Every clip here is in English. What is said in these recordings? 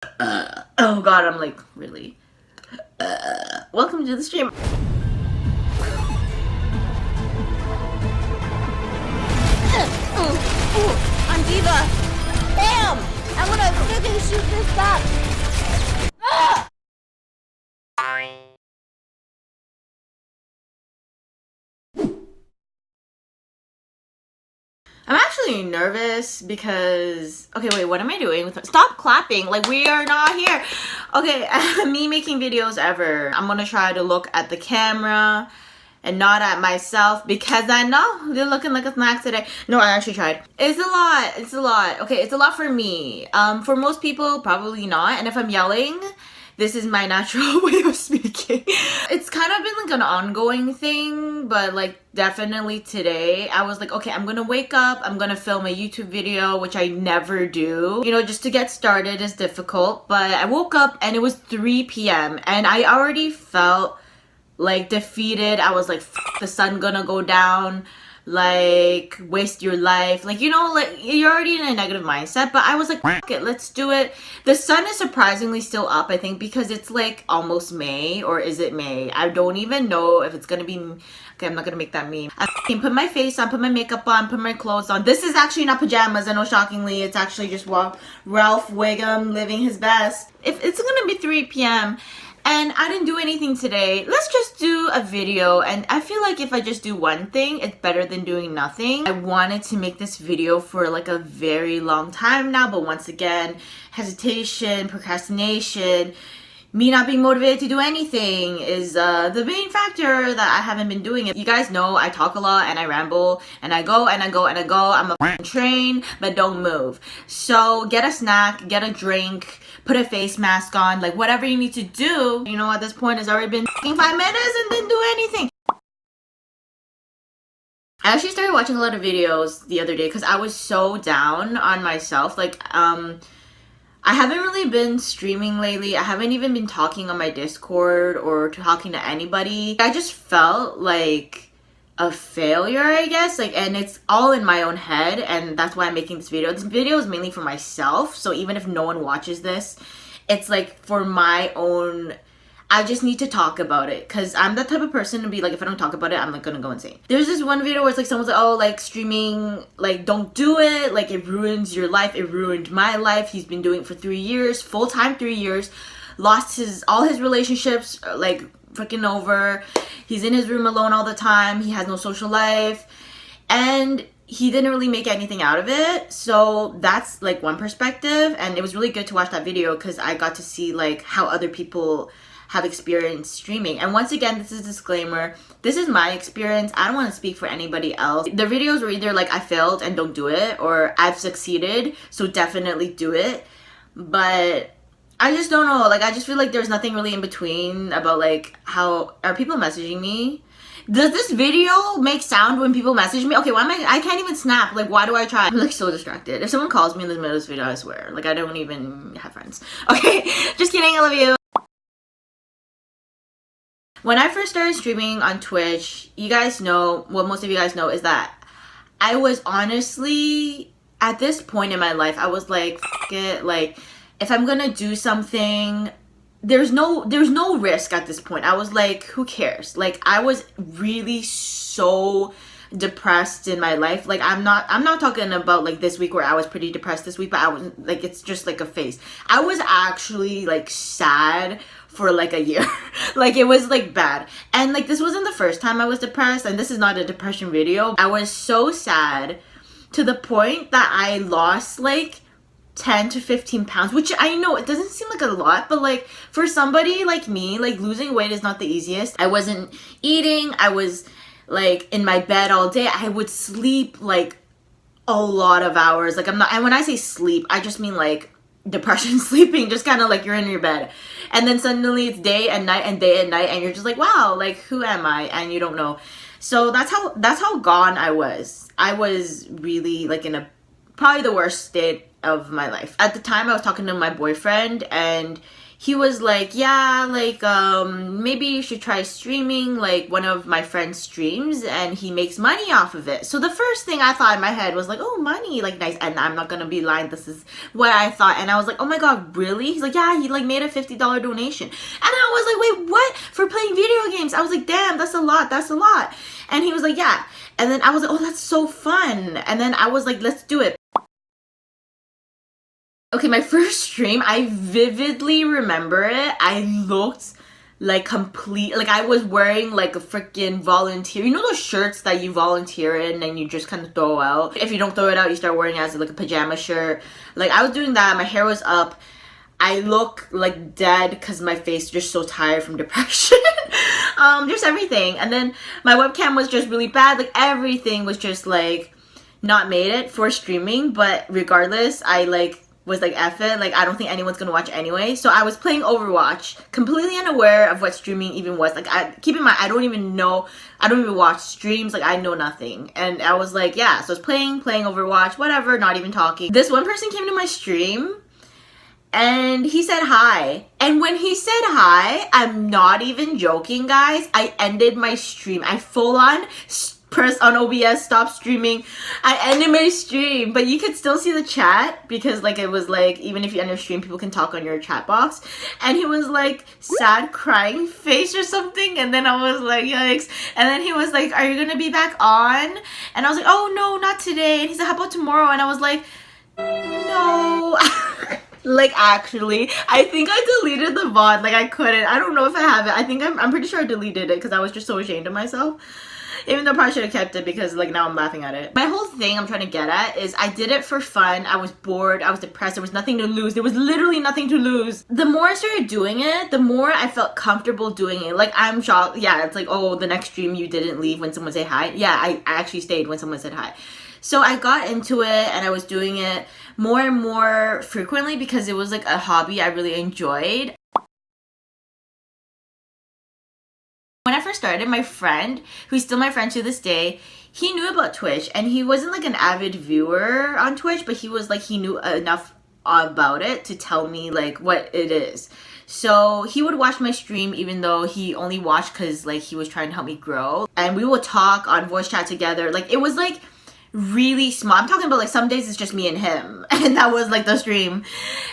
Oh god, I'm like, really? Welcome to the stream. I'm Diva. Bam! I'm gonna freaking shoot this back. I'm actually nervous because, okay, wait, what am I doing? Stop clapping, like we are not here. Okay, me making videos ever. I'm gonna try to look at the camera and not at myself because I know they're looking like a snack today. No, I actually tried. It's a lot. Okay, it's a lot for me. For most people, probably not. And if I'm yelling, this is my natural way of speaking. It's kind of been like an ongoing thing, but like definitely today I was like, okay, I'm gonna wake up, I'm gonna film a YouTube video, which I never do. You know, just to get started is difficult, but I woke up and it was 3 p.m. and I already felt like defeated. I was like, the sun gonna go down, like waste your life, like, you know, like you're already in a negative mindset. But I was like, fuck it, let's do it. The sun is surprisingly still up, I think, because it's like almost May, or is it May? I don't even know if it's gonna be. Okay, I'm not gonna make that meme. I put my face on, put my makeup on, put my clothes on. This is actually not pajamas. I know, shockingly, it's actually just Ralph Wiggum living his best. If it's gonna be 3 p.m. and I didn't do anything today, let's just do a video. And I feel like if I just do one thing, it's better than doing nothing. I wanted to make this video for like a very long time now, but once again, hesitation, procrastination, me not being motivated to do anything is the main factor that I haven't been doing it. You guys know I talk a lot and I ramble and I go and I go and I go. I'm a f***ing train, but don't move. So get a snack, get a drink, put a face mask on, like whatever you need to do. You know, at this point it's already been 5 minutes and didn't do anything. I actually started watching a lot of videos the other day because I was so down on myself. Like, I haven't really been streaming lately. I haven't even been talking on my Discord or talking to anybody. I just felt like a failure, I guess. Like, and it's all in my own head, and that's why I'm making this video. This video is mainly for myself, so even if no one watches this, it's like for my own. I just need to talk about it because I'm that type of person to be like, if I don't talk about it, I'm like gonna go insane. There's this one video where it's like someone's like, oh, like streaming, like don't do it, like it ruins your life. It ruined my life. He's been doing it for 3 years, full-time 3 years, lost all his relationships, like freaking over. He's in his room alone all the time. He has no social life, and he didn't really make anything out of it. So that's like one perspective, and it was really good to watch that video because I got to see like how other people have experienced streaming. And once again, this is a disclaimer. This is my experience. I don't want to speak for anybody else. The videos were either like I failed and don't do it, or I've succeeded, so definitely do it. But I just don't know. Like, I just feel like there's nothing really in between about like how are people messaging me? Does this video make sound when people message me? Okay, why am I can't even snap. Like, why do I try? I'm like so distracted. If someone calls me in the middle of this video, I swear. Like, I don't even have friends. Okay, just kidding. I love you. When I first started streaming on Twitch, you guys know, what most of you guys know is that I was honestly, at this point in my life, I was like, fuck it, like, if I'm gonna do something, there's no risk at this point. I was like, who cares? Like, I was really so depressed in my life. Like, I'm not talking about like this week where I was pretty depressed this week, but I was like, it's just like a phase. I was actually like sad for like a year. Like, it was like bad. And like, this wasn't the first time I was depressed, and this is not a depression video. I was so sad to the point that I lost like 10 to 15 pounds, which I know it doesn't seem like a lot, but like for somebody like me, like losing weight is not the easiest. I wasn't eating. I was like in my bed all day. I would sleep like a lot of hours. Like, I'm not, and when I say sleep, I just mean like depression sleeping, just kind of like you're in your bed and then suddenly it's day and night and day and night, and you're just like, wow, like who am I? And you don't know. So that's how gone I was. I was really like in a probably the worst state of my life. At the time, I was talking to my boyfriend, and he was like, yeah, like, maybe you should try streaming, like, one of my friends streams, and he makes money off of it. So the first thing I thought in my head was like, oh, money, like, nice. And I'm not gonna be lying, this is what I thought. And I was like, oh my god, really? He's like, yeah, he like made a $50 donation. And I was like, wait, what? For playing video games? I was like, damn, that's a lot, that's a lot. And he was like, yeah. And then I was like, oh, that's so fun. And then I was like, let's do it. Okay, my first stream, I vividly remember it. I looked like like I was wearing like a freaking volunteer, you know those shirts that you volunteer in and you just kind of throw out? If you don't throw it out, you start wearing it as like a pajama shirt. Like I was doing that, my hair was up. I look like dead because my face is just so tired from depression. Just everything. And then my webcam was just really bad. Like everything was just like not made it for streaming. But regardless, I like was like, F it, like I don't think anyone's gonna watch anyway. So I was playing Overwatch, completely unaware of what streaming even was. Like keep in mind, I don't even watch streams, like I know nothing. And I was like, yeah, so I was playing Overwatch, whatever, not even talking. This one person came to my stream and he said hi. And when he said hi, I'm not even joking, guys, I ended my stream. I full on press on OBS, stop streaming. I ended my stream, but you could still see the chat because like it was like, even if you end your stream, people can talk on your chat box. And he was like sad crying face or something, and then I was like, yikes. And then he was like, are you gonna be back on? And I was like, oh no, not today. And he said, how about tomorrow? And I was like, no. Like actually, I think I deleted the VOD. Like I couldn't, I don't know if I have it. I think I'm pretty sure I deleted it because I was just so ashamed of myself. Even though I probably should have kept it because like now I'm laughing at it. My whole thing I'm trying to get at is I did it for fun. I was bored, I was depressed, there was nothing to lose. There was literally nothing to lose. The more I started doing it, the more I felt comfortable doing it. Like I'm shocked. Yeah, it's like, oh, the next stream you didn't leave when someone said hi. Yeah, I actually stayed when someone said hi. So I got into it and I was doing it more and more frequently because it was like a hobby I really enjoyed. When I first started, my friend, who's still my friend to this day, he knew about Twitch and he wasn't like an avid viewer on Twitch, but he was like, he knew enough about it to tell me like what it is. So he would watch my stream even though he only watched because like he was trying to help me grow. And we would talk on voice chat together. Like it was like really small. I'm talking about like some days it's just me and him and that was like the stream.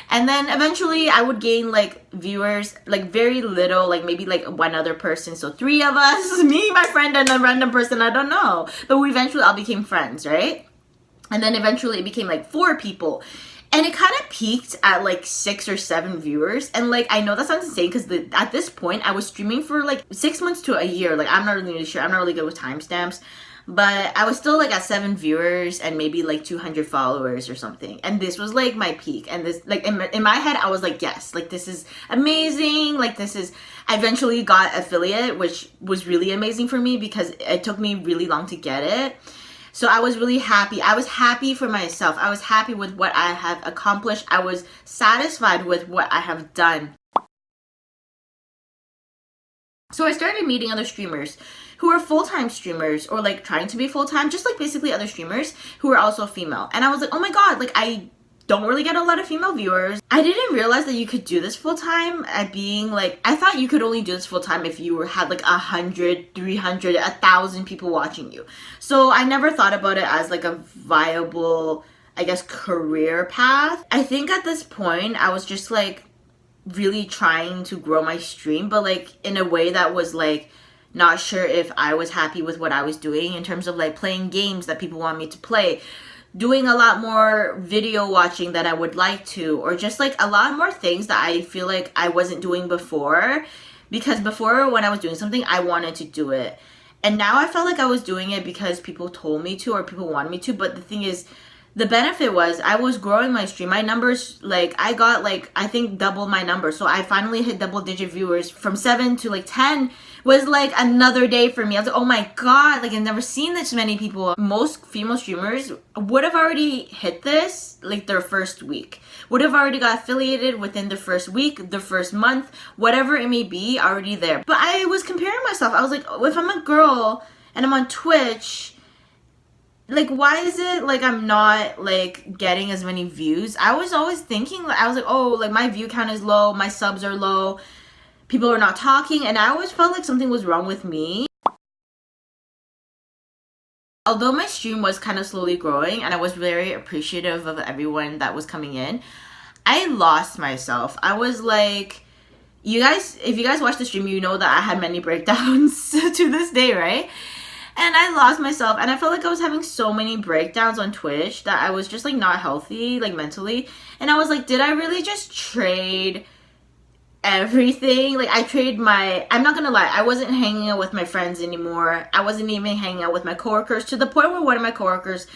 And then eventually I would gain like viewers, like very little, like maybe like one other person. So 3 of us, me, my friend, and a random person, I don't know. But we eventually all became friends, right? And then eventually it became like 4 people. And it kind of peaked at like 6 or 7 viewers. And like, I know that sounds insane because at this point I was streaming for like 6 months to a year. Like I'm not really sure. I'm not really good with timestamps. But I was still like at 7 viewers and maybe like 200 followers or something. And this was like my peak. And this, like in my head, I was like, yes, like this is amazing. Like this is, I eventually got affiliate, which was really amazing for me because it took me really long to get it. So I was really happy. I was happy for myself. I was happy with what I have accomplished. I was satisfied with what I have done. So I started meeting other streamers who are full-time streamers or like trying to be full-time, just like basically other streamers who are also female. And I was like, oh my god, like I don't really get a lot of female viewers. I didn't realize that you could do this full-time at being like, I thought you could only do this full-time if you had like 100, 300, 1,000 people watching you. So I never thought about it as like a viable, I guess, career path. I think at this point I was just like really trying to grow my stream, but like in a way that was like not sure if I was happy with what I was doing in terms of like playing games that people want me to play, doing a lot more video watching than I would like to, or just like a lot more things that I feel like I wasn't doing before, because before when I was doing something I wanted to do it, and now I felt like I was doing it because people told me to or people wanted me to. But the thing is, the benefit was I was growing my stream. My numbers, like I got like, I think double my numbers. So I finally hit double-digit viewers. From 7 to like 10 was like another day for me. I was like, oh my god, like I've never seen this many people. Most female streamers would have already hit this like their first week. Would have already got affiliated within the first week, the first month, whatever it may be, already there. But I was comparing myself. I was like, if I'm a girl and I'm on Twitch, like, why is it like I'm not like getting as many views? I was always thinking, I was like, oh, like my view count is low, my subs are low, people are not talking, and I always felt like something was wrong with me. Although my stream was kind of slowly growing and I was very appreciative of everyone that was coming in, I lost myself. I was like, you guys, if you guys watch the stream, you know that I had many breakdowns to this day, right? And I lost myself, and I felt like I was having so many breakdowns on Twitch that I was just like not healthy, like mentally. And I was like, did I really just trade everything? Like, I trade my, I'm not gonna lie, I wasn't hanging out with my friends anymore. I wasn't even hanging out with my coworkers, to the point where one of my coworkers,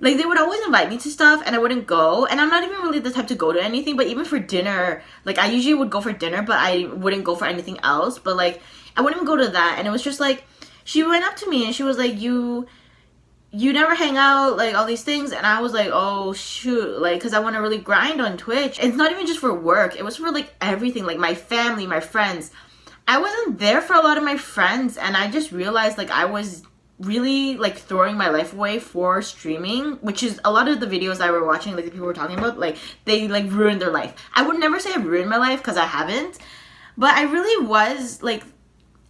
like, they would always invite me to stuff and I wouldn't go. And I'm not even really the type to go to anything, but even for dinner, like, I usually would go for dinner, but I wouldn't go for anything else. But like, I wouldn't even go to that. And it was just like, she went up to me and she was like, you never hang out, like all these things. And I was like, oh shoot, like, because I want to really grind on Twitch. It's not even just for work, it was for like everything, like my family, my friends. I wasn't there for a lot of my friends, and I just realized like I was really like throwing my life away for streaming, which is a lot of the videos I were watching, like the people were talking about, like they like ruined their life. I would never say I ruined my life, because I haven't, but I really was like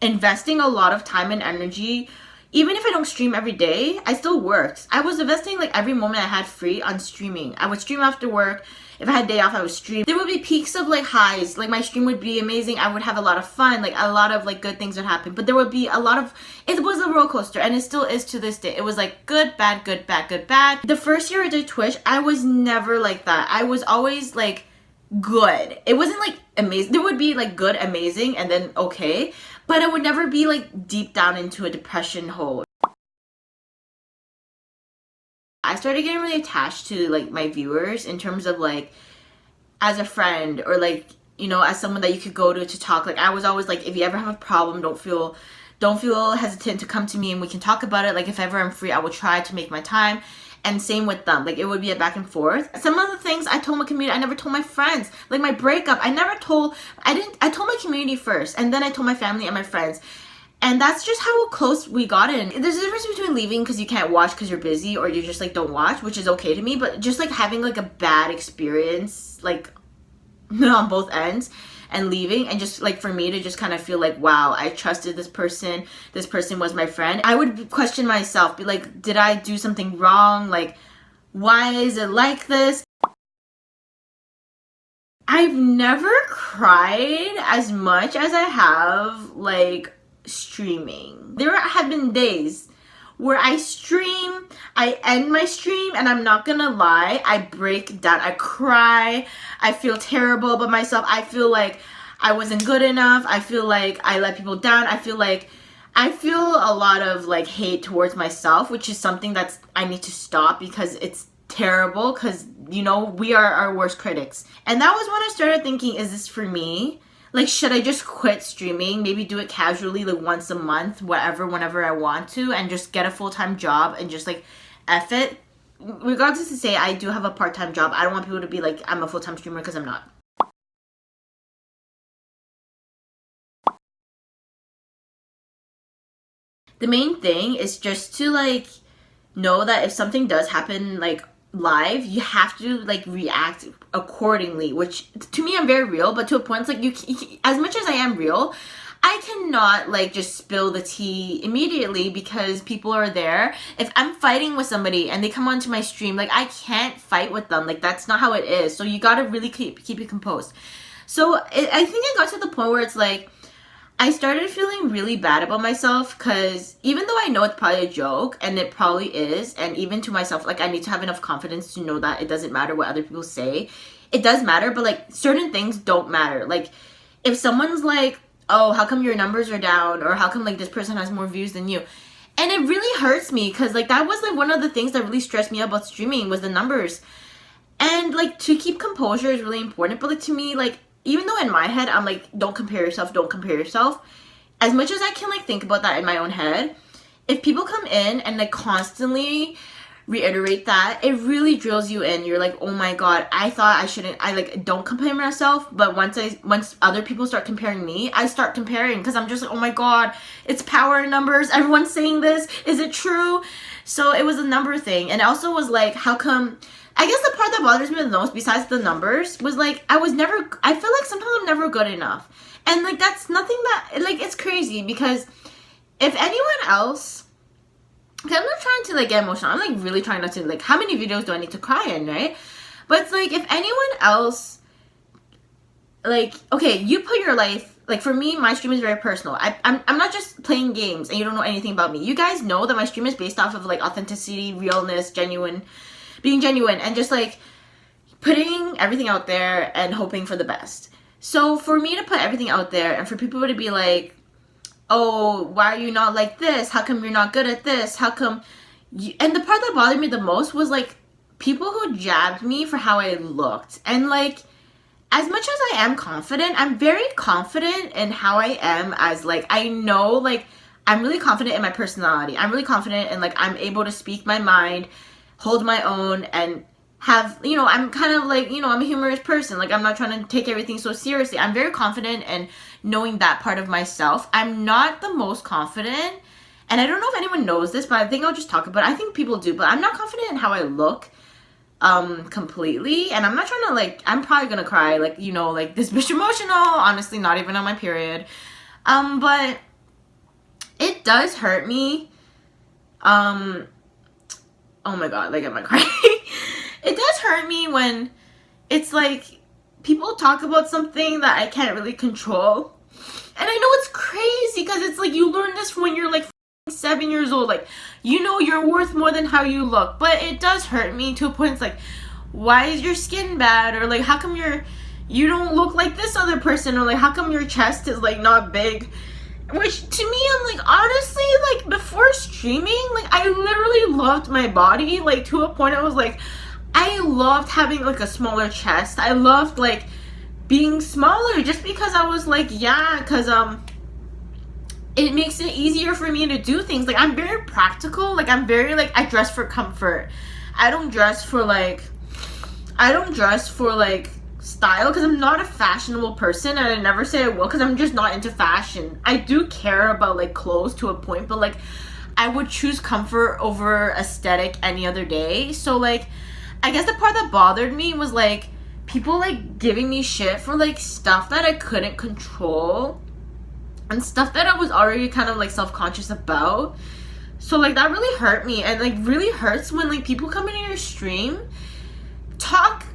investing a lot of time and energy. Even if I don't stream every day, I still worked. I was investing like every moment I had free on streaming. I would stream after work. If I had day off, I would stream. There would be peaks of like highs. Like my stream would be amazing. I would have a lot of fun. Like a lot of like good things would happen. But there would be a lot of, it was a roller coaster, and it still is to this day. It was like good, bad, good, bad, good, bad. The first year I did Twitch, I was never like that. I was always like good. It wasn't like amazing. There would be like good, amazing, and then okay. But I would never be like deep down into a depression hole. I started getting really attached to like my viewers in terms of like as a friend, or like, you know, as someone that you could go to talk. Like I was always like, if you ever have a problem, don't feel hesitant to come to me and we can talk about it. Like if ever I'm free, I will try to make my time. And same with them. Like it would be a back and forth. Some of the things I told my community, I never told my friends. Like my breakup, I told my community first, and then I told my family and my friends. And that's just how close we got in. There's a difference between leaving because you can't watch because you're busy, or you just like don't watch, which is okay to me, but just like having like a bad experience like on both ends and leaving, and just like for me to just kind of feel like, wow, I trusted this person was my friend. I would question myself, be like, did I do something wrong? Like, why is it like this? I've never cried as much as I have like streaming. There have been days where I stream, I end my stream, and I'm not gonna lie, I break down, I cry, I feel terrible about myself, I feel like I wasn't good enough, I feel like I let people down, I feel a lot of like hate towards myself, which is something that's I need to stop, because it's terrible, because you know, we are our worst critics. And that was when I started thinking, is this for me? Like, should I just quit streaming? Maybe do it casually, like once a month, whenever I want to, and just get a full-time job and just like F it. Regardless to say, I do have a part-time job. I don't want people to be like, I'm a full-time streamer, because I'm not. The main thing is just to like know that if something does happen like live, you have to like react accordingly, which to me, I'm very real, but to a point, it's like you as much as I am real, I cannot like just spill the tea immediately because people are there. If I'm fighting with somebody and they come onto my stream, like I can't fight with them. Like that's not how it is. So you gotta really keep it composed. So I think I got to the point where it's like I started feeling really bad about myself, because even though I know it's probably a joke, and it probably is, and even to myself, like I need to have enough confidence to know that it doesn't matter what other people say. It does matter, but like certain things don't matter. Like if someone's like, oh, how come your numbers are down, or how come like this person has more views than you, and it really hurts me, because like that was like one of the things that really stressed me out about streaming was the numbers. And like to keep composure is really important, but like to me, like even though in my head I'm like, don't compare yourself, as much as I can like think about that in my own head, if people come in and like constantly reiterate that. It really drills you in. You're like, oh my god, I thought I shouldn't, I like don't compare myself, but once other people start comparing me, I start comparing, because I'm just like, oh my god, it's power in numbers, everyone's saying this, is it true? So it was a number thing. And it also was like, how come, I guess the part that bothers me the most besides the numbers was like, I feel like sometimes I'm never good enough. And like, that's nothing that, like, it's crazy, because if anyone else, okay, I'm not trying to like get emotional, I'm like really trying not to, like, how many videos do I need to cry in, right? But it's like, if anyone else, like, okay, you put your life, like, for me, my stream is very personal. I'm not just playing games and you don't know anything about me. You guys know that my stream is based off of like authenticity, realness, being genuine, and just like putting everything out there and hoping for the best. So for me to put everything out there and for people to be like, oh, why are you not like this? How come you're not good at this? How come you... And the part that bothered me the most was like people who jabbed me for how I looked. And like, as much as I am confident, I'm very confident in how I am, as like, I know, like, I'm really confident in my personality. I'm really confident in like, I'm able to speak my mind, hold my own, and have, you know, I'm kind of like, you know, I'm a humorous person. Like, I'm not trying to take everything so seriously. I'm very confident in knowing that part of myself. I'm not the most confident, and I don't know if anyone knows this, but I think I'll just talk about it. I think people do, but I'm not confident in how I look completely. And I'm not trying to like, I'm probably gonna cry, like, you know, like this bitch emotional, honestly, not even on my period. But it does hurt me. Oh my god, like, am I crying? It does hurt me when it's like people talk about something that I can't really control. And I know it's crazy because it's like you learn this when you're like 7 years old. Like, you know you're worth more than how you look. But it does hurt me to a point. It's like, why is your skin bad? Or like, how come you don't look like this other person? Or like, how come your chest is like not big? Which to me, I'm like, honestly, like before streaming, like I literally loved my body. Like to a point I was like, I loved having like a smaller chest. I loved like being smaller just because I was like, yeah, because it makes it easier for me to do things. Like, I'm very practical. Like, I'm very like, I dress for comfort. I don't dress for like style, because I'm not a fashionable person, and I never say I will, because I'm just not into fashion. I do care about like clothes to a point, but like I would choose comfort over aesthetic any other day. So like, I guess the part that bothered me was like people like giving me shit for like stuff that I couldn't control and stuff that I was already kind of like self-conscious about. So like that really hurt me, and like really hurts when like people come into your stream, talk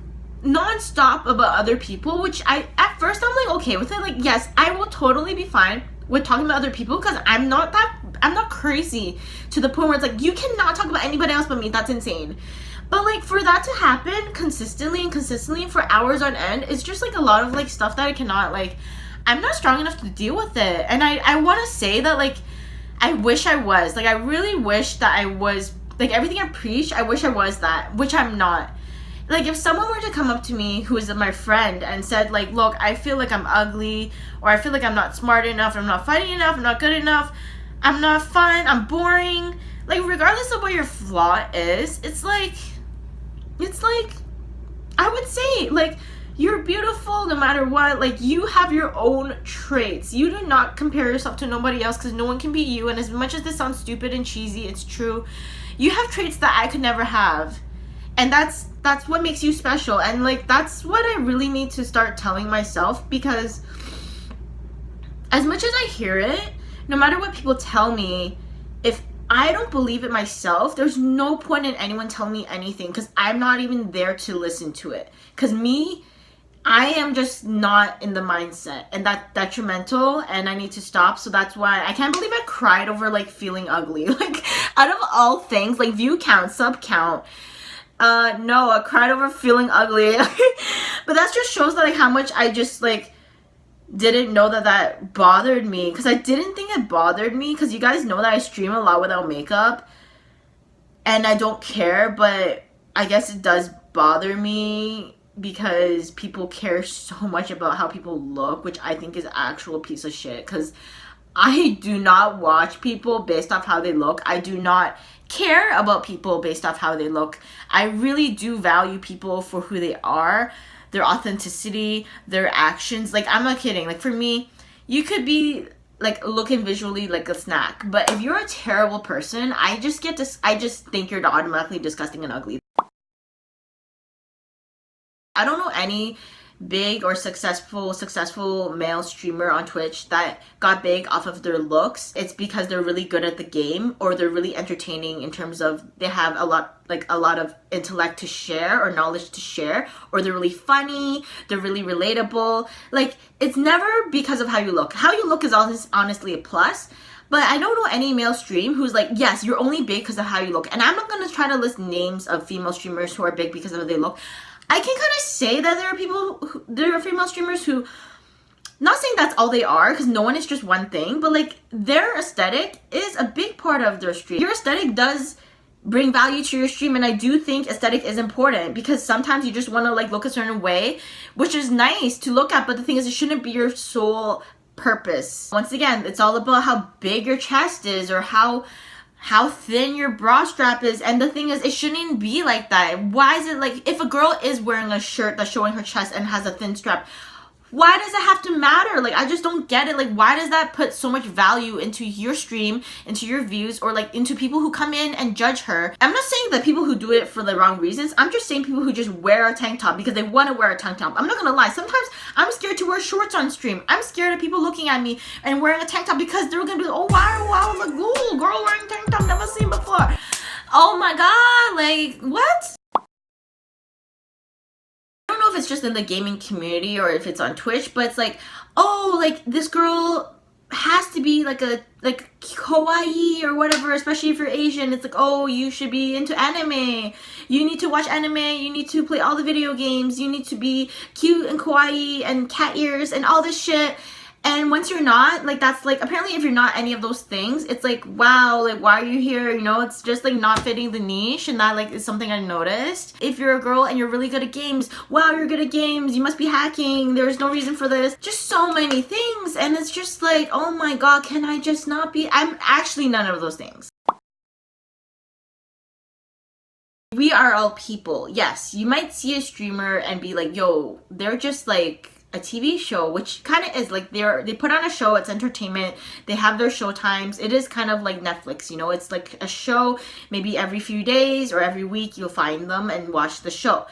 non-stop about other people, which at first I'm like okay with it. Like, yes, I will totally be fine with talking about other people, because I'm not crazy to the point where it's like you cannot talk about anybody else but me. That's insane. But like for that to happen consistently for hours on end, it's just like a lot of like stuff that I cannot, like, I'm not strong enough to deal with it. And I want to say that like I wish I was, like, I really wish that I was like everything I preach. I wish I was that, which I'm not. Like, if someone were to come up to me who is my friend and said like, look, I feel like I'm ugly, or I feel like I'm not smart enough, I'm not funny enough, I'm not good enough, I'm not fun, I'm boring, like regardless of what your flaw is, it's like I would say like you're beautiful no matter what. Like, you have your own traits. You do not compare yourself to nobody else, because no one can be you. And as much as this sounds stupid and cheesy, it's true. You have traits that I could never have, and that's what makes you special. And like that's what I really need to start telling myself, because as much as I hear it, no matter what people tell me, if I don't believe it myself, there's no point in anyone telling me anything, because I'm not even there to listen to it. Because I am just not in the mindset, and that's detrimental, and I need to stop. So that's why I can't believe I cried over like feeling ugly. Like, out of all things, like view count, sub count, no, I cried over feeling ugly. But that just shows that like how much I just like didn't know that bothered me, because I didn't think it bothered me, because you guys know that I stream a lot without makeup and I don't care. But I guess it does bother me because people care so much about how people look, which I think is actual piece of shit. Because I do not watch people based off how they look. I do not care about people based off how they look. I really do value people for who they are, their authenticity, their actions. Like, I'm not kidding. Like, for me, you could be like looking visually like a snack, but if you're a terrible person, I just think you're automatically disgusting and ugly. I don't know any big or successful male streamer on Twitch that got big off of their looks. It's because they're really good at the game, or they're really entertaining in terms of they have a lot of intellect to share or knowledge to share, or they're really funny, they're really relatable. Like, it's never because of how you look. How you look is honestly a plus. But I don't know any male stream who's like, yes, you're only big because of how you look. And I'm not going to try to list names of female streamers who are big because of how they look. I can kind of say that there are female streamers who, not saying that's all they are, because no one is just one thing, but like their aesthetic is a big part of their stream. Your aesthetic does bring value to your stream, and I do think aesthetic is important, because sometimes you just want to like look a certain way, which is nice to look at, but the thing is, it shouldn't be your sole purpose. Once again, it's all about how big your chest is, or how thin your bra strap is. And the thing is, it shouldn't be like that. Why is it like, if a girl is wearing a shirt that's showing her chest and has a thin strap, why does it have to matter? Like, I just don't get it. Like, why does that put so much value into your stream, into your views, or like into people who come in and judge her? I'm not saying that people who do it for the wrong reasons. I'm just saying people who just wear a tank top because they want to wear a tank top. I'm not gonna lie, sometimes I'm scared to wear shorts on stream. I'm scared of people looking at me and wearing a tank top, because they're gonna be like, oh wow, like, ooh, girl wearing tank top, never seen before. Oh my god, like, what? I don't know if it's just in the gaming community or if it's on Twitch, but it's like, oh, like, this girl has to be like kawaii or whatever, especially if you're Asian. It's like, oh, you should be into anime, you need to watch anime, you need to play all the video games, you need to be cute and kawaii and cat ears and all this shit. And once you're not, like, that's like, apparently if you're not any of those things, it's like, wow, like, why are you here? You know, it's just like not fitting the niche, and that like is something I noticed. If you're a girl and you're really good at games, wow, you're good at games, you must be hacking, there's no reason for this. Just so many things, and it's just like, oh my god, can I just not be? I'm actually none of those things. We are all people. Yes, you might see a streamer and be like, yo, they're just like a TV show, which kind of is like, they put on a show, it's entertainment, they have their show times. It is kind of like Netflix, you know, it's like a show, maybe every few days or every week you'll find them and watch the show.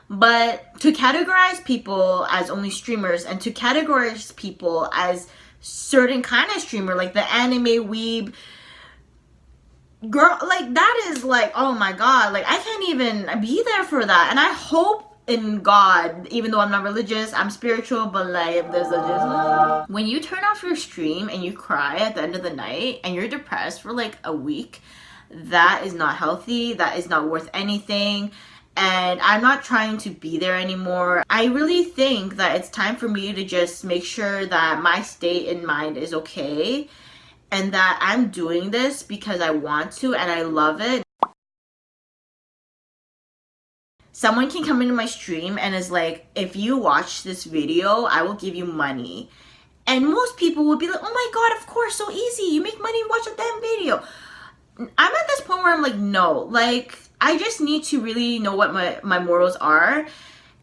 But to categorize people as only streamers, and to categorize people as certain kind of streamer, like the anime weeb girl, like, that is like, oh my god, like, I can't even be there for that. And I hope in God, even though I'm not religious, I'm spiritual, but like, there's a just, when you turn off your stream and you cry at the end of the night and you're depressed for like a week, that is not healthy, that is not worth anything. And I'm not trying to be there anymore. I really think that it's time for me to just make sure that my state in mind is okay, and that I'm doing this because I want to and I love it. Someone can come into my stream and is like, if you watch this video, I will give you money. And most people would be like, oh my god, of course, so easy. You make money, watch a damn video. I'm at this point where I'm like, no. Like, I just need to really know what my morals are.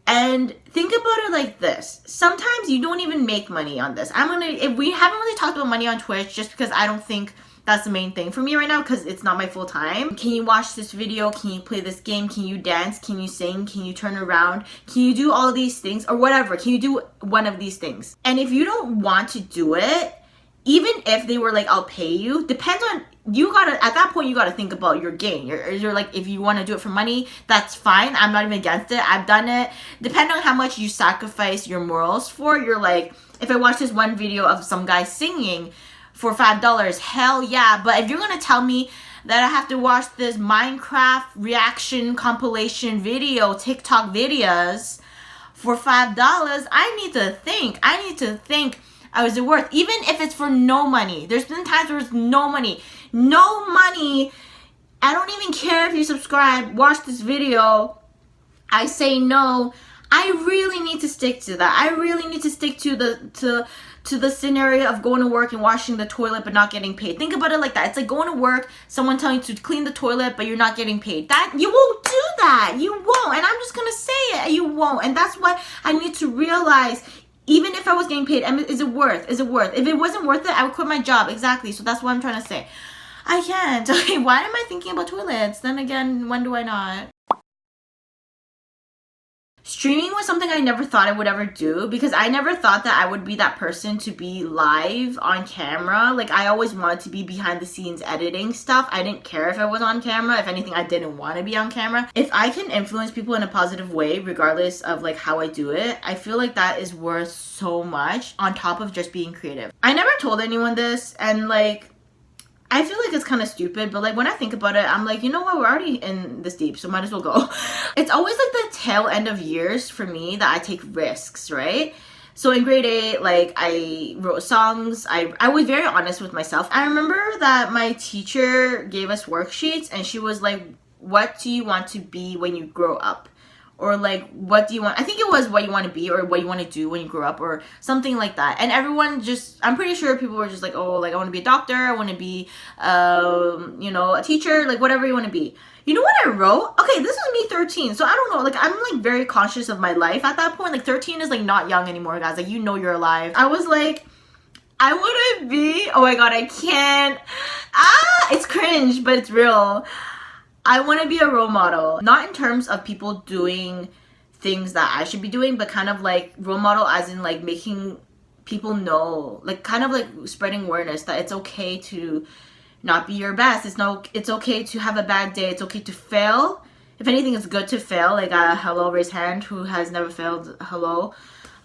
And think about it like this. Sometimes you don't even make money on this. If we haven't really talked about money on Twitch, just because I don't think that's the main thing for me right now, because it's not my full time. Can you watch this video? Can you play this game? Can you dance? Can you sing? Can you turn around? Can you do all these things or whatever? Can you do one of these things? And if you don't want to do it, even if they were like, I'll pay you, depends on, you gotta, at that point, you gotta think about your gain. You're like, if you want to do it for money, that's fine. I'm not even against it. I've done it. Depending on how much you sacrifice your morals for, you're like, if I watch this one video of some guy singing for $5, hell yeah. But if you're gonna tell me that I have to watch this Minecraft reaction compilation video, TikTok videos for $5, I need to think. Is it worth? Even if it's for no money. There's been times where it's no money. No money. I don't even care if you subscribe, watch this video. I say no. I really need to stick to that. I really need to stick to the scenario of going to work and washing the toilet but not getting paid. Think about it like that. It's like going to work, someone telling you to clean the toilet but you're not getting paid. That you won't do that. You won't. And I'm just gonna say it. You won't. And that's what I need to realize. Even if I was getting paid, is it worth? Is it worth? If it wasn't worth it, I would quit my job. Exactly. So that's what I'm trying to say. I can't. Okay, why am I thinking about toilets? Then again, when do I not? Streaming was something I never thought I would ever do because I never thought that I would be that person to be live on camera. Like, I always wanted to be behind the scenes editing stuff. I didn't care if I was on camera. If anything, I didn't want to be on camera. If I can influence people in a positive way, regardless of like how I do it, I feel like that is worth so much on top of just being creative. I never told anyone this, and like, I feel like it's kind of stupid, but like when I think about it, I'm like, you know what, we're already in this deep, so might as well go. It's always like the tail end of years for me that I take risks, right? So in grade 8, like I wrote songs. I was very honest with myself. I remember that my teacher gave us worksheets and she was like, what do you want to be when you grow up? Or like, what do you want? I think it was what you want to be or what you want to do when you grow up or something like that. And everyone just, I'm pretty sure people were just like, oh, like I want to be a doctor. I want to be, you know, a teacher, like whatever you want to be. You know what I wrote? Okay, this is me 13. So I don't know. Like, I'm like very conscious of my life at that point. Like 13 is like not young anymore, guys. Like, you know, you're alive. I was like, I want to be, oh my God, I can't. It's cringe, but it's real. I want to be a role model, not in terms of people doing things that I should be doing, but kind of like role model as in like making people know, like kind of like spreading awareness that it's okay to not be your best. It's okay to have a bad day. It's okay to fail. If anything, it's good to fail. Like hello, raise hand. Who has never failed? Hello.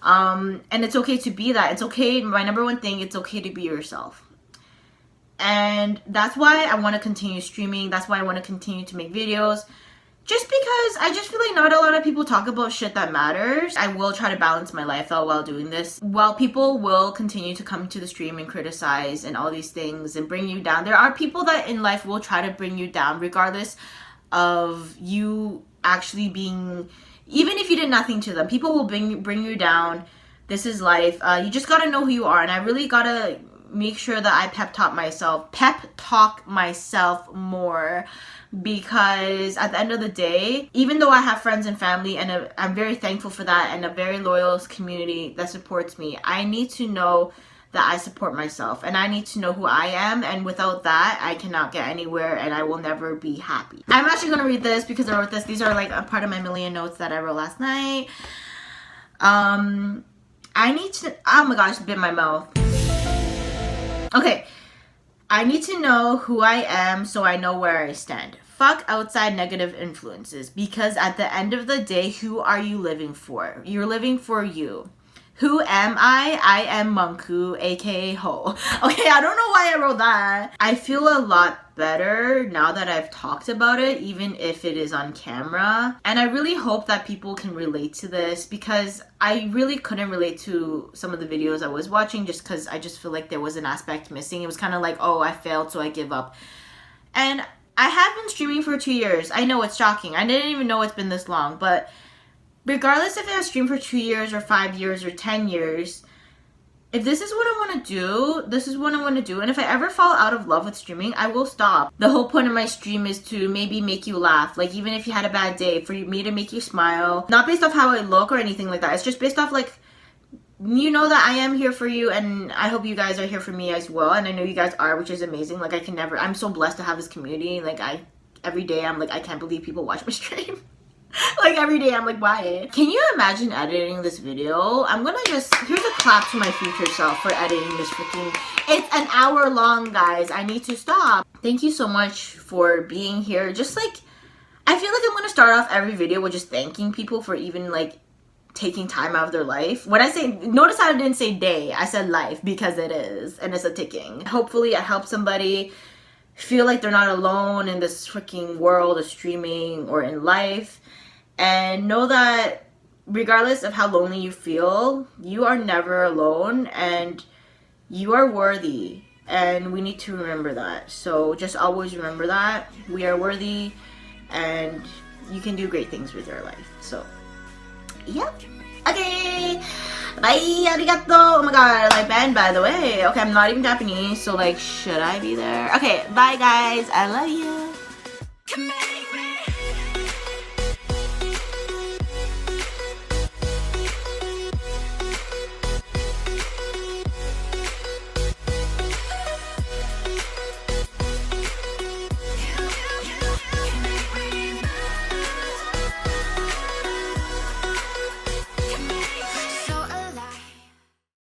And it's okay to be that. It's okay. My number one thing, it's okay to be yourself. And that's why I want to continue streaming. That's why I want to continue to make videos. Just because I just feel like not a lot of people talk about shit that matters. I will try to balance my life out while doing this. While people will continue to come to the stream and criticize and all these things and bring you down, there are people that in life will try to bring you down regardless of you actually being, even if you did nothing to them. People will bring you down. This is life. You just got to know who you are. And I really got to make sure that I pep talk myself more, because at the end of the day, even though I have friends and family and I'm very thankful for that and a very loyal community that supports me, I need to know that I support myself and I need to know who I am, and without that I cannot get anywhere and I will never be happy. I'm actually going to read this because I wrote this. These are like a part of my million notes that I wrote last night. I need to, oh my gosh, bit my mouth. Okay, I need to know who I am so I know where I stand. Fuck outside negative influences, because at the end of the day, who are you living for? You're living for you. Who am I? I am MunkQroo, aka Ho. Okay, I don't know why I wrote that. I feel a lot better now that I've talked about it, even if it is on camera. And I really hope that people can relate to this, because I really couldn't relate to some of the videos I was watching just because I just feel like there was an aspect missing. It was kind of like, oh, I failed, so I give up. And I have been streaming for 2 years. I know it's shocking. I didn't even know it's been this long, but regardless if I stream for 2 years or 5 years or 10 years, if this is what I want to do, this is what I want to do. And if I ever fall out of love with streaming, I will stop. The whole point of my stream is to maybe make you laugh. Like, even if you had a bad day, for me to make you smile. Not based off how I look or anything like that. It's just based off like, you know that I am here for you, and I hope you guys are here for me as well. And I know you guys are, which is amazing. Like, I'm so blessed to have this community. Like, every day I'm like, I can't believe people watch my stream. Like, every day I'm like, why? Can you imagine editing this video? I'm gonna just, here's a clap to my future self for editing this freaking, it's an hour long, guys. I need to stop. Thank you so much for being here. Just like, I feel like I'm gonna start off every video with just thanking people for even like taking time out of their life. When I say, notice how I didn't say day, I said life, because it is, and it's a ticking. Hopefully I help somebody feel like they're not alone in this freaking world of streaming or in life. And know that regardless of how lonely you feel, you are never alone and you are worthy. And we need to remember that. So just always remember that. We are worthy and you can do great things with your life. So Yep. Okay. Bye. Arigato. Oh my god, I like banned by the way. Okay, I'm not even Japanese, so like, should I be there? Okay, bye guys. I love you.